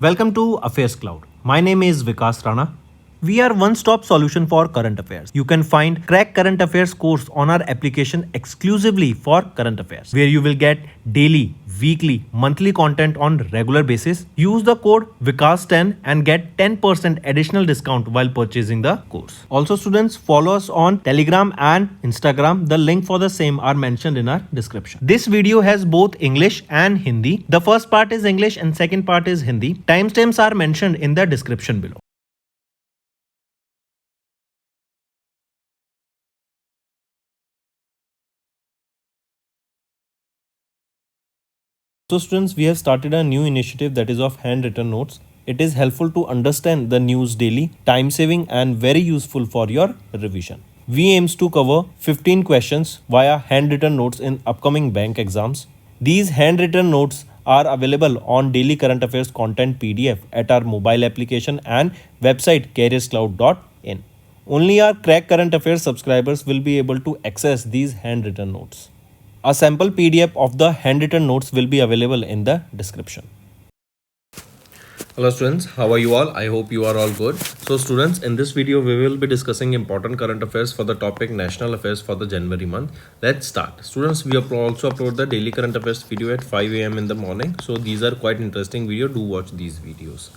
Welcome to AffairsCloud. My name is Vikas Rana. We are one-stop solution for current affairs. You can find Crack Current Affairs course on our application exclusively for current affairs, where you will get daily, weekly, monthly content on regular basis. Use the code Vikas10 and get 10% additional discount while purchasing the course. Also, students, follow us on Telegram and Instagram. The link for the same are mentioned in our description. This video has both English and Hindi. The first part is English and second part is Hindi. Timestamps are mentioned in the description below. So students, we have started a new initiative that is of handwritten notes. It is helpful to understand the news daily, time saving and very useful for your revision. We aims to cover 15 questions via handwritten notes in upcoming bank exams. These handwritten notes are available on daily current affairs content PDF at our mobile application and website careerscloud.in. Only our Crack Current Affairs subscribers will be able to access these handwritten notes. A sample PDF of the handwritten notes will be available in the description. Hello students, how are you all? I hope you are all good. So students, in this video we will be discussing important current affairs for the topic national affairs for the January month. Let's start. Students, we also upload the daily current affairs video at 5 a.m. in the morning. So these are quite interesting video. Do watch these videos.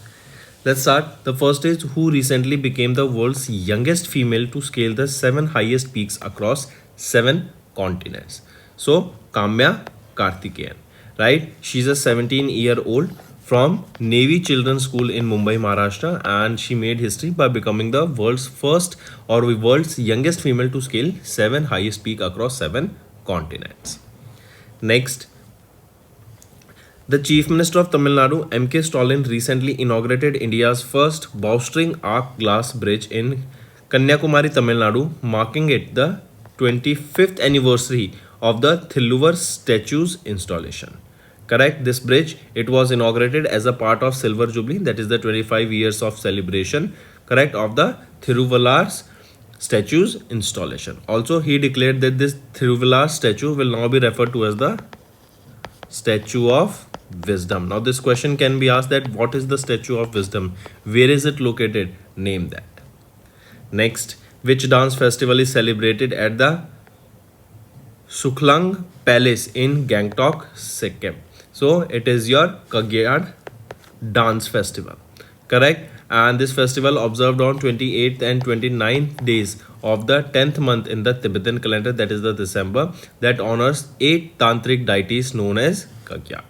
Let's start. The first is who recently became the world's youngest female to scale the 7 highest peaks across 7 continents. So Kamya Karthikeyan, right? She's a 17-year-old from Navy Children's School in Mumbai, Maharashtra, and she made history by becoming the world's first or the world's youngest female to scale 7 highest peak across 7 continents. Next, the Chief Minister of Tamil Nadu, M.K. Stalin, recently inaugurated India's first bowstring arc glass bridge in Kanyakumari, Tamil Nadu, marking it the 25th anniversary of the Thilluvar statue's installation. Correct, this bridge, it was inaugurated as a part of Silver Jubilee, that is the 25 years of celebration, correct, of the Thiruvallar's statue's installation. Also, he declared that this Thiruvallar statue will now be referred to as the Statue of Wisdom. Now, this question can be asked that what is the Statue of Wisdom? Where is it located? Name that. Next, which dance festival is celebrated at the Suklang Palace in Gangtok, Sikkim? So it is your Kagyad Dance Festival, correct? And this festival observed on 28th and 29th days of the 10th month in the Tibetan calendar, that is the December, that honors 8 tantric deities known as Kagyad.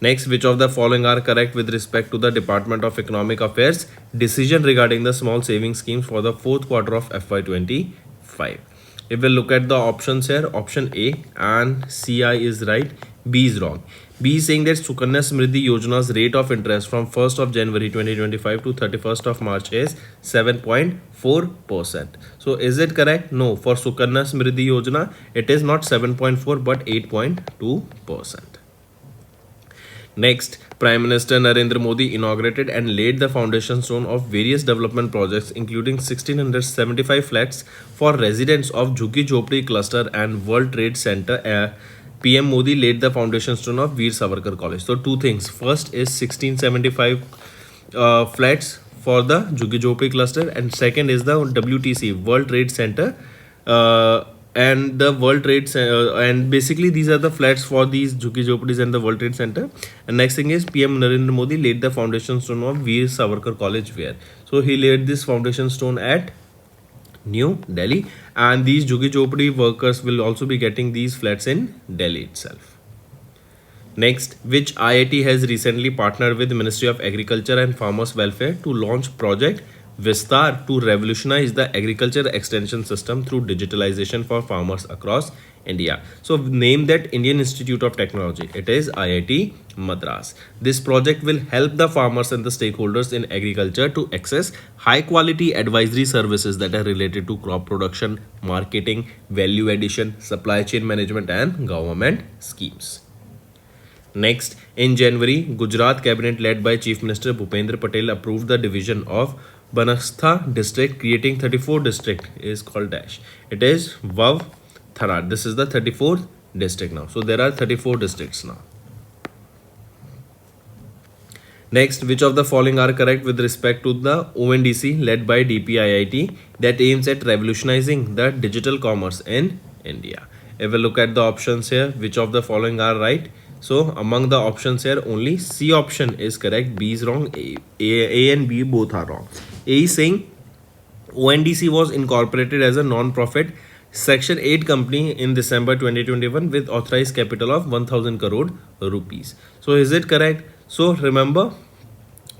Next, which of the following are correct with respect to the Department of Economic Affairs decision regarding the small savings schemes for the 4th quarter of FY25? If we look at the options here, option A and CI is right, B is wrong. B is saying that Sukanya Samriddhi Yojana's rate of interest from 1st of January 2025 to 31st of March is 7.4%. So is it correct? No. For Sukanya Samriddhi Yojana, it is not 7.4 but 8.2%. Next, Prime Minister Narendra Modi inaugurated and laid the foundation stone of various development projects including 1675 flats for residents of Jhuggi Jhopdi cluster and World Trade Center. PM Modi laid the foundation stone of Veer Savarkar College. So two things. First is 1675 flats for the Jhuggi Jhopdi cluster, and second is the WTC, World Trade Center, and the World Trade and basically these are the flats for these Jhuggi Jhopdis and the World Trade Center. And next thing is PM Narendra Modi laid the foundation stone of Veer Savarkar College where. So he laid this foundation stone at New Delhi, and these Jhuggi Jhopdi workers will also be getting these flats in Delhi itself. Next, which IIT has recently partnered with the Ministry of Agriculture and Farmers Welfare to launch Project Vistar to revolutionize the agriculture extension system through digitalization for farmers across India? So name that Indian Institute of Technology. It is IIT Madras. This project will help the farmers and the stakeholders in agriculture to access high quality advisory services that are related to crop production, marketing, value addition, supply chain management and government schemes. Next, in January, Gujarat cabinet led by Chief Minister Bhupendra Patel approved the division of Banastha district, creating 34 district is called dash. It is Vav Tharad. This is the 34th district now. So there are 34 districts now. Next, which of the following are correct with respect to the ONDC led by DPIIT that aims at revolutionizing the digital commerce in India? If we look at the options here, which of the following are right? So among the options here, only C option is correct, B is wrong, A and B both are wrong. A is saying ONDC was incorporated as a non-profit Section 8 company in December 2021 with authorized capital of 1000 crore rupees. So is it correct? So remember,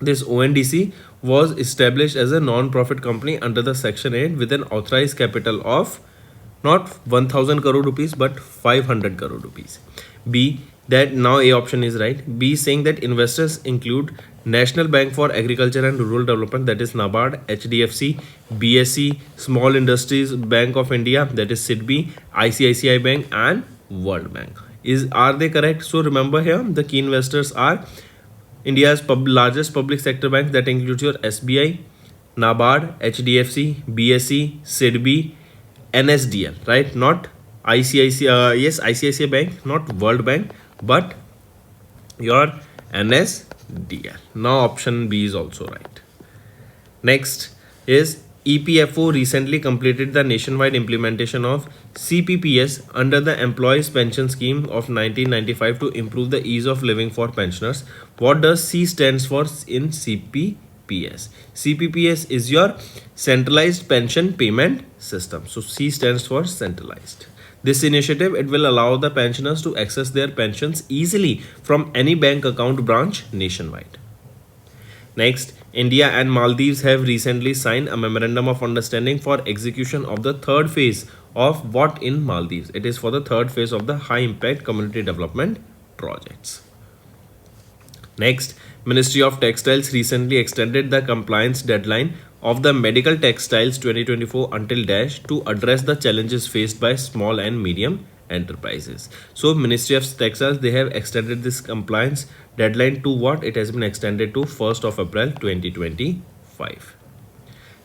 this ONDC was established as a non-profit company under the Section 8 with an authorized capital of not 1000 crore rupees but 500 crore rupees. B, that now A option is right. B saying that investors include National Bank for Agriculture and Rural Development, that is NABARD, HDFC, BSE, Small Industries Bank of India, that is SIDBI, ICICI Bank and World Bank. Are they correct? So remember here, the key investors are India's largest public sector bank, that includes your SBI, NABARD, HDFC, BSE, SIDBI, NSDL, right? Not ICICI, yes, ICICI Bank, not World Bank, but your NSDL. Now option B is also right. Next is EPFO recently completed the nationwide implementation of CPPS under the Employees Pension Scheme of 1995 to improve the ease of living for pensioners. What does C stands for in CPPS? CPPS is your centralized pension payment system. So C stands for centralized. This initiative, it will allow the pensioners to access their pensions easily from any bank account branch nationwide. Next, India and Maldives have recently signed a memorandum of understanding for execution of the third phase of what in Maldives? It is for the third phase of the high impact community development projects. Next, Ministry of Textiles recently extended the compliance deadline of the medical textiles 2024 until dash to address the challenges faced by small and medium enterprises. So Ministry of Textiles, they have extended this compliance deadline to what? It has been extended to 1st of April 2025.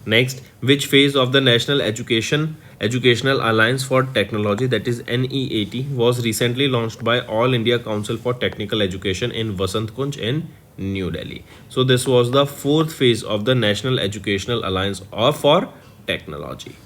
Next, which phase of the National Educational Alliance for Technology, that is NEAT, was recently launched by All India Council for Technical Education in Vasant Kunj in New Delhi. So this was the fourth phase of the National Educational Alliance for Technology.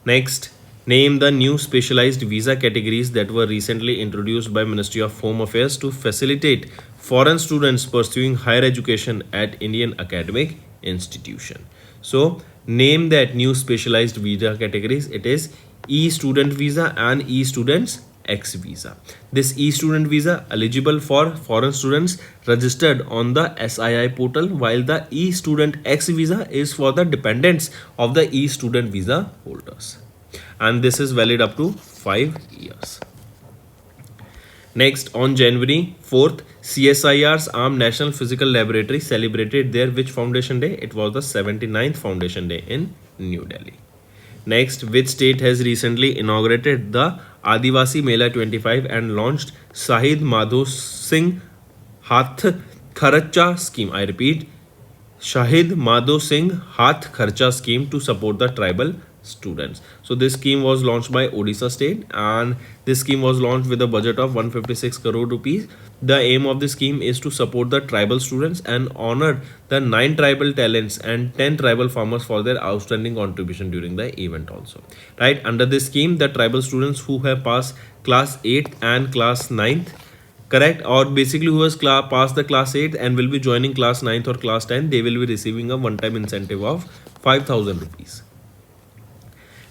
Next, name the new specialized visa categories that were recently introduced by Ministry of Home Affairs to facilitate foreign students pursuing higher education at Indian academic institution. So name that new specialized visa categories. It is E-student visa and E-students X visa. This E-student visa eligible for foreign students registered on the SII portal, while the E-student X visa is for the dependents of the E-student visa holders. And this is valid up to 5 years. Next, on January 4th, CSIR's Armed National Physical Laboratory celebrated their which Foundation Day? It was the 79th Foundation Day in New Delhi. Next, which state has recently inaugurated the Adivasi Mela 25 and launched Shahid Madho Singh Hath Kharcha scheme? I repeat, Shahid Madho Singh Hath Kharcha scheme to support the tribal students. So this scheme was launched by Odisha state, and this scheme was launched with a budget of 156 crore rupees. The aim of the scheme is to support the tribal students and honor the 9 tribal talents and 10 tribal farmers for their outstanding contribution during the event also. Right, under this scheme, the tribal students who have passed class 8th and class 9th, correct, or basically who has passed the class 8th and will be joining class 9th or class 10, they will be receiving a one-time incentive of 5,000 rupees.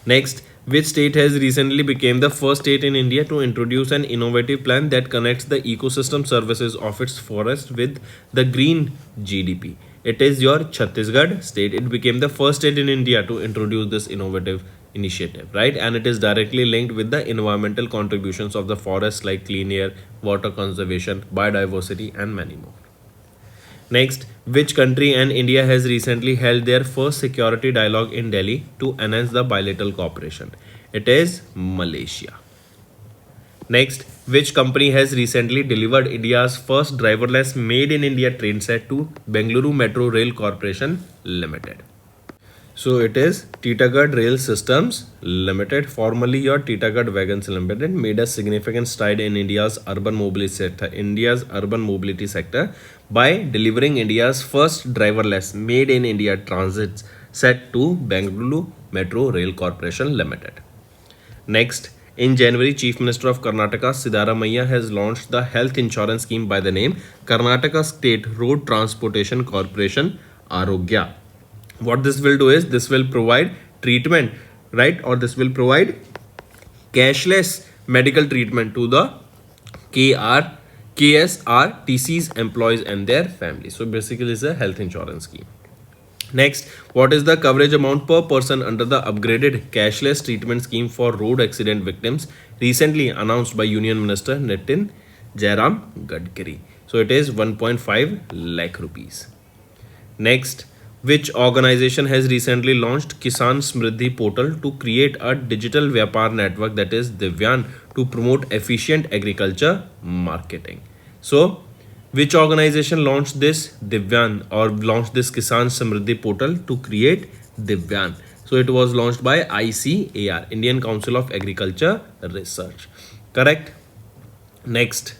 Next, which state has recently become the first state in India to introduce an innovative plan that connects the ecosystem services of its forest with the green GDP? It is your Chhattisgarh state. It became the first state in India to introduce this innovative initiative, right? And it is directly linked with the environmental contributions of the forest like clean air, water conservation, biodiversity, and many more. Next, which country and India has recently held their first security dialogue in Delhi to enhance the bilateral cooperation? It is Malaysia. Next, which company has recently delivered India's first driverless made in India train set to Bengaluru Metro Rail Corporation Limited? So it is Titagarh Rail Systems Limited, formerly your Titagarh Wagons Limited, made a significant stride in India's urban mobility sector by delivering India's first driverless made in India transit set to Bengaluru Metro Rail Corporation Limited. Next, in January, Chief Minister of Karnataka Siddaramaiah has launched the health insurance scheme by the name Karnataka State Road Transportation Corporation Arogya. What this will do is this will provide treatment, right, or this will provide cashless medical treatment to the KSRTC's employees and their families. So basically, it's a health insurance scheme. Next, what is the coverage amount per person under the upgraded cashless treatment scheme for road accident victims recently announced by Union Minister Nitin Jairam Gadkari? So it is 1.5 lakh rupees. Next, which organization has recently launched Kisan Smriddhi portal to create a digital Vyapar network, that is Divyan, to promote efficient agriculture marketing? So, which organization launched this Divyan or launched this Kisan Samriddhi portal to create Divyan? So it was launched by ICAR, Indian Council of Agriculture Research. Correct? Next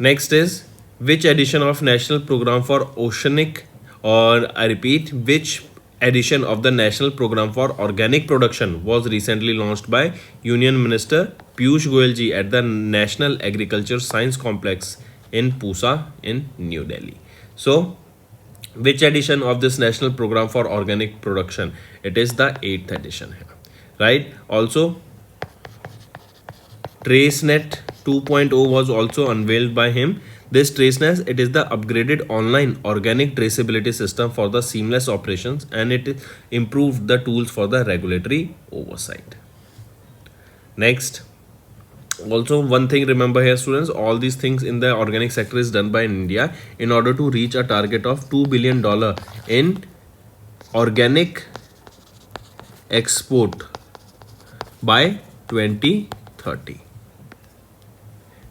is which edition of National Program for Oceanic, or I repeat, which edition of the National Program for Organic Production was recently launched by Union Minister Piyush Goyal ji at the National Agriculture Science Complex in Pusa in New Delhi. So, which edition of this National Program for Organic Production? It is the 8th edition, right? Also, TraceNet 2.0 was also unveiled by him. This TraceNet, it is the upgraded online organic traceability system for the seamless operations, and it improved the tools for the regulatory oversight. Next, also one thing remember here students, all these things in the organic sector is done by India in order to reach a target of $2 billion in organic export by 2030.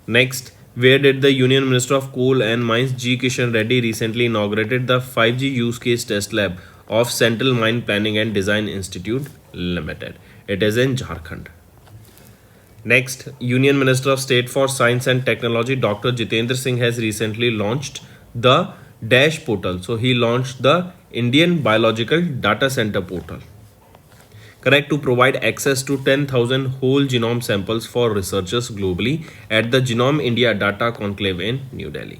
Next, where did the Union Minister of Coal and Mines G. Kishan Reddy recently inaugurated the 5G use case test lab of Central Mine Planning and Design Institute Limited? It is in Jharkhand. Next, Union Minister of State for Science and Technology Dr. Jitendra Singh has recently launched the Dash portal. So he launched the Indian Biological Data Center portal, correct, to provide access to 10,000 whole genome samples for researchers globally at the Genome India Data Conclave in New Delhi.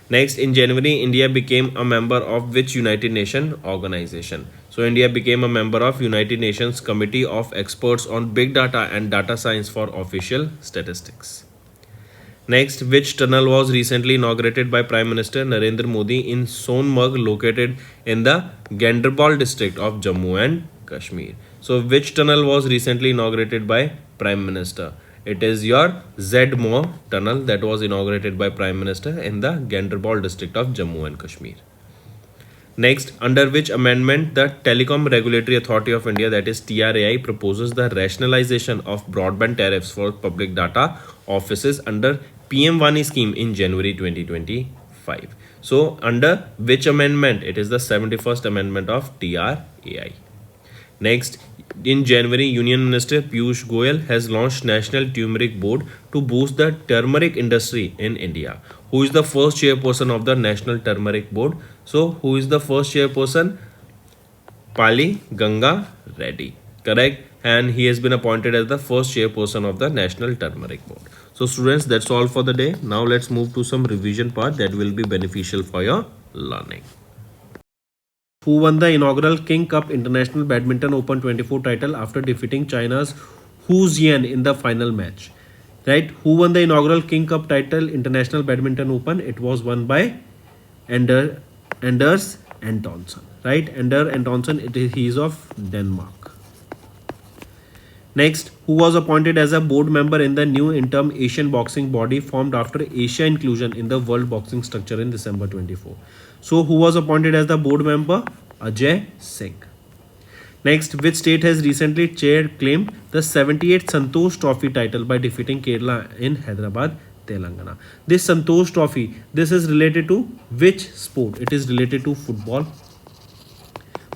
Next, in January, India became a member of which United Nations organization? So India became a member of United Nations Committee of Experts on Big Data and Data Science for Official Statistics. Next, which tunnel was recently inaugurated by Prime Minister Narendra Modi in Sonmarg, located in the Ganderbal district of Jammu and Kashmir? So which tunnel was recently inaugurated by Prime Minister? It is your Zedmore tunnel that was inaugurated by Prime Minister in the Ganderbal district of Jammu and Kashmir. Next, under which amendment the Telecom Regulatory Authority of India, that is TRAI, proposes the rationalization of broadband tariffs for public data offices under PM Wani scheme in January 2025. So under which amendment? It is the 71st amendment of TRAI. Next, in January, Union Minister Piyush Goyal has launched National Turmeric Board to boost the turmeric industry in India. Who is the first chairperson of the National Turmeric Board? So, who is the first chairperson? Pali Ganga Reddy, correct? And he has been appointed as the first chairperson of the National Turmeric Board. So, students, that's all for the day. Now, let's move to some revision part that will be beneficial for your learning. Who won the inaugural King Cup International Badminton Open 24 title after defeating China's Hu Jian in the final match? Right? Who won the inaugural King Cup title International Badminton Open? It was won by Anders Antonsen. Right? Anders Antonsen, he is of Denmark. Next, who was appointed as a board member in the new interim Asian boxing body formed after Asia inclusion in the world boxing structure in December 24? So, who was appointed as the board member? Ajay Singh. Next, which state has recently claimed the 78th Santosh Trophy title by defeating Kerala in Hyderabad, Telangana? This Santosh Trophy, this is related to which sport? It is related to football.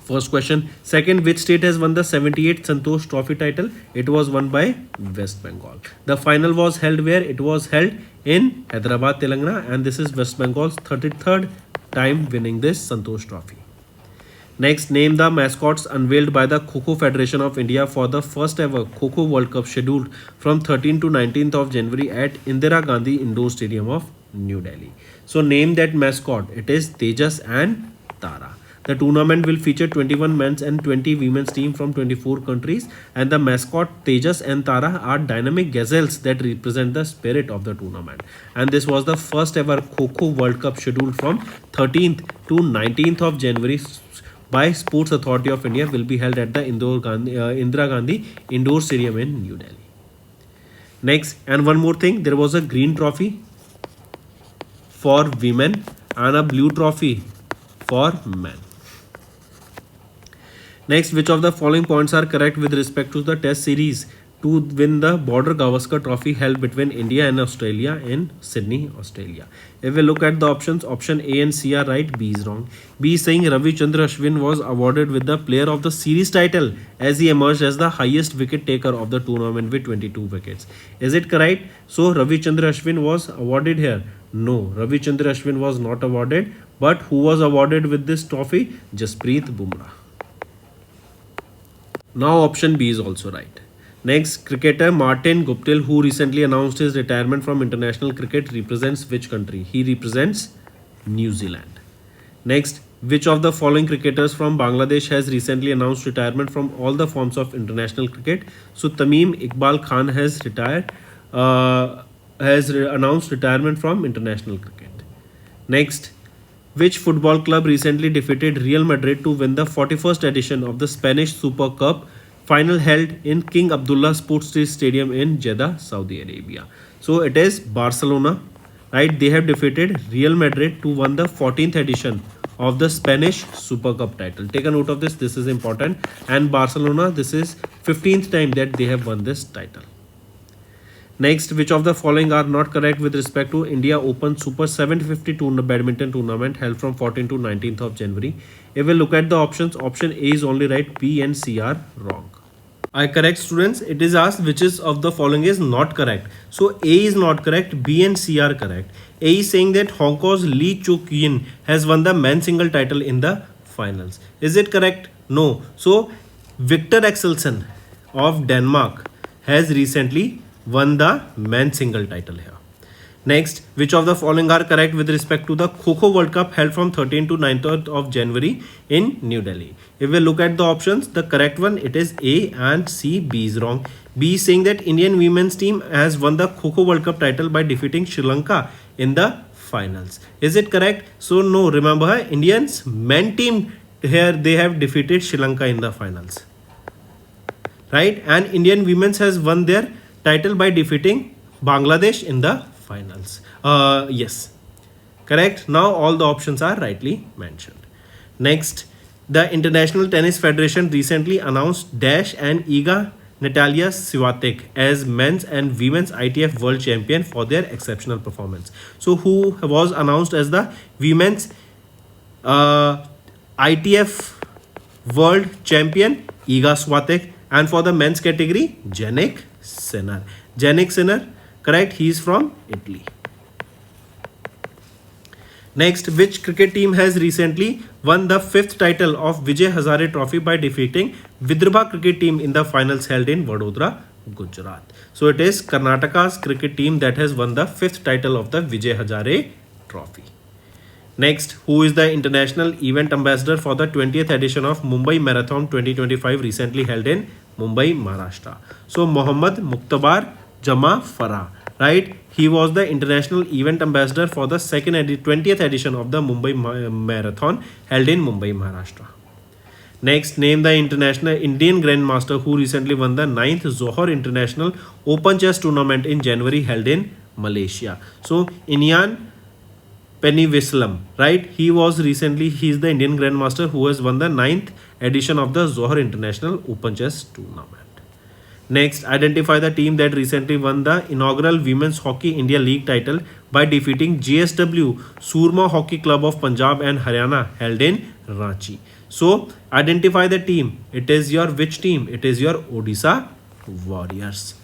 First question. Second, which state has won the 78th Santosh Trophy title? It was won by West Bengal. The final was held where? It was held in Hyderabad, Telangana, and this is West Bengal's 33rd time winning this Santosh Trophy. Next, name the mascots unveiled by the Kho-Kho Federation of India for the first ever Kho-Kho World Cup scheduled from 13th to 19th of January at Indira Gandhi Indoor Stadium of New Delhi. So name that mascot. It is Tejas and Tara. The tournament will feature 21 men's and 20 women's team from 24 countries, and the mascot Tejas and Tara are dynamic gazelles that represent the spirit of the tournament. And this was the first ever Kho-Kho World Cup scheduled from 13th to 19th of January by Sports Authority of India, will be held at the Indira Gandhi Indoor Stadium in New Delhi. Next, and one more thing, there was a green trophy for women and a blue trophy for men. Next, which of the following points are correct with respect to the test series to win the Border Gavaskar Trophy held between India and Australia in Sydney, Australia? If we look at the options, option A and C are right, B is wrong. B is saying Ravi Chandra Ashwin was awarded with the Player of the Series title as he emerged as the highest wicket taker of the tournament with 22 wickets. Is it correct? So Ravi Chandra Ashwin was awarded here. No, Ravi Chandra Ashwin was not awarded, but who was awarded with this trophy? Jasprit Bumrah. Now option B is also right. Next, cricketer Martin Guptill, who recently announced his retirement from international cricket, represents which country? He represents New Zealand. Next, which of the following cricketers from Bangladesh has recently announced retirement from all the forms of international cricket? So Tamim Iqbal Khan has announced retirement from international cricket. Next, which football club recently defeated Real Madrid to win the 41st edition of the Spanish Super Cup final held in King Abdullah Sports Stadium in Jeddah, Saudi Arabia? So it is Barcelona, right? They have defeated Real Madrid to win the 14th edition of the Spanish Super Cup title. Take a note of this. This is important. And Barcelona, this is 15th time that they have won this title. Next, which of the following are not correct with respect to India Open Super 750 badminton tournament held from 14th to 19th of January? If we look at the options, option A is only right, B and C are wrong. I correct, students. It is asked which is of the following is not correct. So A is not correct, B and C are correct. A is saying that Hong Kong's Lee Chuk Yin has won the men's single title in the finals. Is it correct? No. So Victor Axelsen of Denmark has recently won the men's single title here. Next, which of the following are correct with respect to the Kho-Kho World Cup held from 13th to 19th of January in New Delhi? If we look at the options, the correct one, it is A and C. B is wrong. B is saying that Indian women's team has won the Kho-Kho World Cup title by defeating Sri Lanka in the finals. Is it correct? So no, remember Indians men team here, they have defeated Sri Lanka in the finals, right? And Indian women's has won their title by defeating Bangladesh in the finals. Yes, correct. Now all the options are rightly mentioned. Next, the International Tennis Federation recently announced Dash and Iga Natalia Swiatek as men's and women's ITF world champion for their exceptional performance. So who was announced as the women's ITF world champion? Iga Swiatek. And for the men's category, Jannik Sinner. Jannik Sinner, correct, he is from Italy. Next, which cricket team has recently won the 5th title of Vijay Hazare Trophy by defeating Vidarbha cricket team in the finals held in Vadodara, Gujarat? So it is Karnataka's cricket team that has won the 5th title of the Vijay Hazare Trophy. Next, who is the international event ambassador for the 20th edition of Mumbai Marathon 2025 recently held in Mumbai, Maharashtra? So Mohammad Muqtabar Jama Farah, right? He was the international event ambassador for the 20th edition of the Mumbai Marathon held in Mumbai, Maharashtra. Next, name the international Indian Grandmaster who recently won the 9th Johor International Open Chess Tournament in January held in Malaysia. So Inian Pennyvislam, right? He is the Indian Grandmaster who has won the 9th edition of the Johor International Open Chess Tournament. Next, identify the team that recently won the inaugural Women's Hockey India League title by defeating GSW Surma Hockey Club of Punjab and Haryana held in Ranchi. So, identify the team. It is your which team? It is your Odisha Warriors.